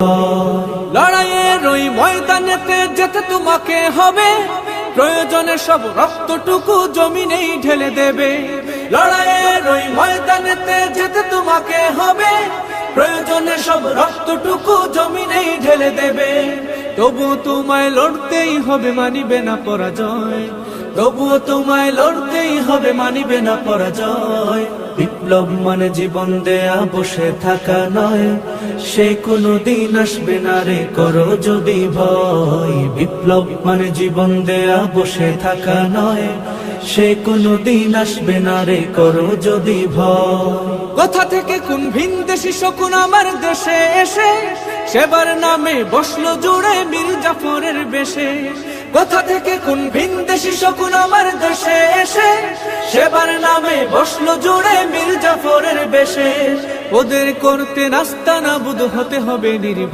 ভয়। লড়াইয়ের ওই ময়দানেতে যেতে তোমাকে হবে, প্রয়োজনে সব রক্তটুকু জমিনেই ঢেলে দেবে। লড়াইয়ের ওই ময়দানেতে যেতে তোমাকে হবে, প্রয়োজনে সব রক্তটুকু জমিনেই ঢেলে দেবে। তবুও তোমায় লড়তেই হবে, মানিবে না পরাজয়। তবুও তোমায় লড়তেই হবে, মানিবে না পরাজয়। বিপ্লব মানে জীবন দেয়া বসে থাকা নয়, সে কোনো দিন আসবে না রে করো যদি ভয়। বিপ্লব মানে জীবন দেয়া বসে থাকা নয়, সে কোনো দিন আসবে না রে করো যদি ভয়। কোথা থেকে কোন ভিনদেশী শকুন আমার দেশে এসে সেবার নামে বসলো জুড়ে মীর জাফরের বেশে। কোথা থেকে কোন ভিনদেশী শকুন আমার দেশে এসে সেবার নামে বসলো জুড়ে মীর জাফরের বেশে। ওদের করতে নাস্তা নাবুদ হতে হবে নির্ভীক।